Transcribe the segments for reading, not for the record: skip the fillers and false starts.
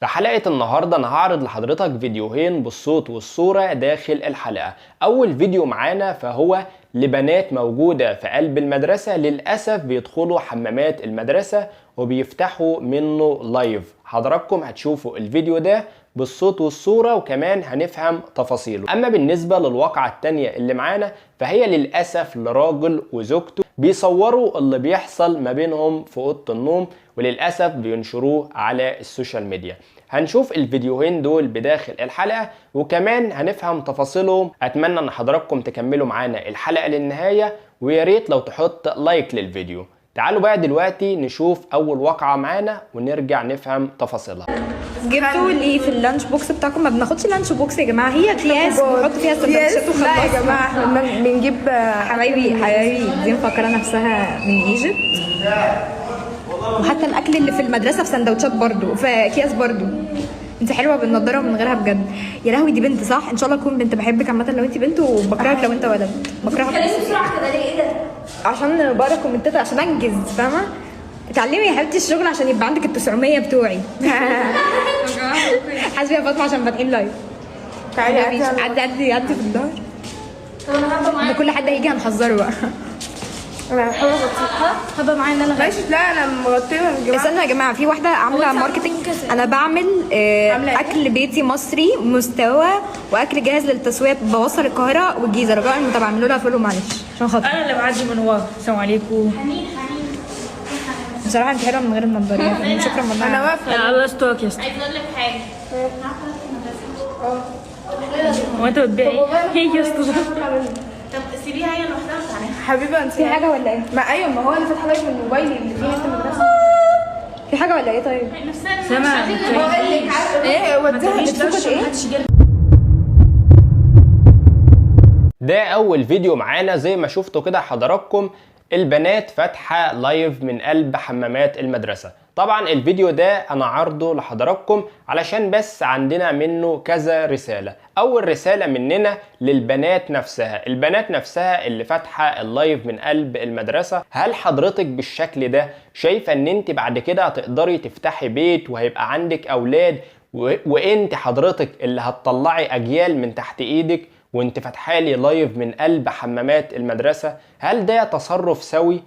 في حلقة النهاردة أنا هعرض لحضرتك فيديوهين بالصوت والصورة داخل الحلقة. أول فيديو معانا فهو لبنات موجودة في قلب المدرسة للأسف بيدخلوا حمامات المدرسة وبيفتحوا منه لايف. حضراتكم هتشوفوا الفيديو ده بالصوت والصورة وكمان هنفهم تفاصيله. أما بالنسبة للواقعة التانية اللي معانا فهي للأسف لراجل وزوجته بيصوروا اللي بيحصل ما بينهم في أوضة النوم وللأسف بينشروه على السوشيال ميديا. هنشوف الفيديوهين دول بداخل الحلقة وكمان هنفهم تفاصيلهم. أتمنى أن حضراتكم تكملوا معانا الحلقة للنهاية وياريت لو تحط لايك للفيديو. تعالوا بقى دلوقتي نشوف أول واقعة معانا ونرجع نفهم تفاصيلها. جبتوا لي في اللانش بوكس بتاعكم؟ ما بناخدش لانش بوكس يا جماعه، هي اكياس بنحط فيها سندوتشات وخلاص. لا يا جماعه احنا بنجيب حبايبي دي مفكره نفسها من ايجيبت. وحتى الاكل اللي في المدرسه في سندوتشات برضو في اكياس برضو. انت حلوه بالنضاره ومن غيرها بجد. يا لهوي دي بنت صح؟ ان شاء الله تكون بنت. بحبك عامه لو انت بنت وبكرهك لو انت ولد. بكرهك بسرعه كده ليه؟ ايه ده؟ عشان بقرا كومنتات عشان انجز، فاهمه؟ اتعلمي يا حبيبتي الشغل عشان يبقى عندك ال 900 بتوعي. حاسبي يا فاطمه عشان فاتحين لايف. تعالي عدي في الظهر. طب انا هبقى معاك. كل حد هيجي هنحذره بقى. انا بحاول اغطيها. هبقى معايا ان انا ماشي. لا انا مغطيه يا جماعه. استنوا يا جماعه، في واحده عامله ماركتنج. انا بعمل اكل بيتي مصري مستوى واكل جاهز للتسويه، بوصل القاهره والجيزه. رجاء المتابعه اعملوا لها فولو معلش عشان خاطر انا اللي بعدي من ورا. السلام عليكم. بصراحه انت حلوه من غير النضاره. شكرا والله. انا واقفه. يا الله استوك يا اسطى. عايز اقول لك حاجه. هو انت بتبيعي ايه يا اسطى؟ طب سيبيها هي لوحدها وتعالي. حبيبه انت في حاجه ولا ايه؟ ما ايوه، ما هو انا فاتحه لايف من موبايلي اللي فيه نت المدرسه. في حاجه ولا ايه؟ طيب نفسها سامع ايه وديها تفوت ايه؟ ده أول فيديو معانا زي ما شفتوا كده حضراتكم، البنات فاتحة لايف من قلب حمامات المدرسة. طبعا الفيديو ده أنا عرضه لحضراتكم علشان بس عندنا منه كذا رسالة. أول رسالة مننا للبنات نفسها، البنات نفسها اللي فاتحة اللايف من قلب المدرسة. هل حضرتك بالشكل ده شايفة ان انت بعد كده هتقدري تفتحي بيت وهيبقى عندك أولاد وانت حضرتك اللي هتطلعي أجيال من تحت ايدك وانت فاتحالي لايف من قلب حمامات المدرسة؟ هل ده تصرف سوي؟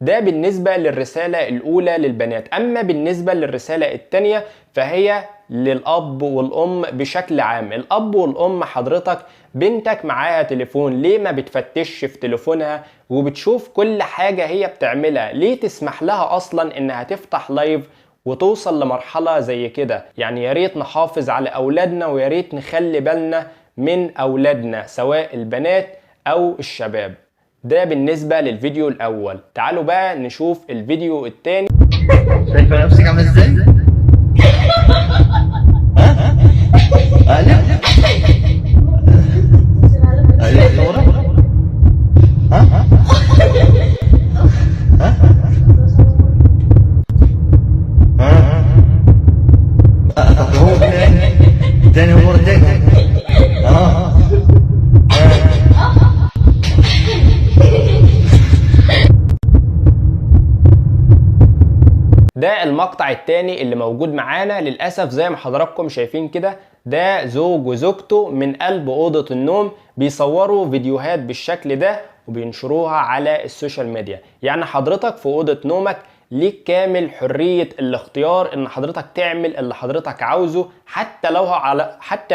ده بالنسبة للرسالة الأولى للبنات. أما بالنسبة للرسالة التانية فهي للأب والأم بشكل عام. الأب والأم حضرتك بنتك معاها تليفون، ليه ما بتفتش في تليفونها وبتشوف كل حاجة هي بتعملها؟ ليه تسمح لها أصلا إنها تفتح لايف وتوصل لمرحلة زي كده؟ يعني ياريت نحافظ على أولادنا وياريت نخلي بالنا من أولادنا سواء البنات أو الشباب. ده بالنسبة للفيديو الأول. تعالوا بقى نشوف الفيديو التاني. شايفة نفسك عاملة ازاي؟ تاني مرة تاني. ده المقطع التاني اللي موجود معانا. للأسف زي ما حضراتكم شايفين كده ده زوج وزوجته من قلب أوضة النوم بيصوروا فيديوهات بالشكل ده وبينشروها على السوشيال ميديا. يعني حضرتك في أوضة نومك ليك كامل حرية الاختيار ان حضرتك تعمل اللي حضرتك عاوزه، حتى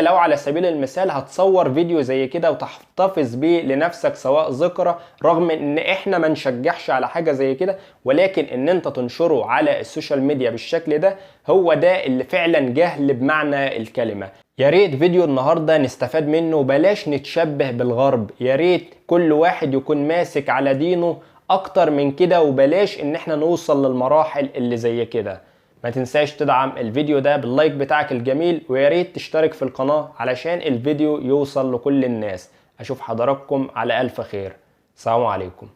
لو على سبيل المثال هتصور فيديو زي كده وتحتفظ بيه لنفسك سواء ذكرى، رغم ان احنا ما نشجعش على حاجة زي كده، ولكن ان انت تنشره على السوشيال ميديا بالشكل ده هو ده اللي فعلا جهل بمعنى الكلمة. يا ريت فيديو النهارده نستفاد منه، بلاش نتشبه بالغرب. يا ريت كل واحد يكون ماسك على دينه اكتر من كده وبلاش ان احنا نوصل للمراحل اللي زي كده. ما تنساش تدعم الفيديو ده باللايك بتاعك الجميل ويا ريت تشترك في القناة علشان الفيديو يوصل لكل الناس. اشوف حضراتكم على الف خير. السلام عليكم.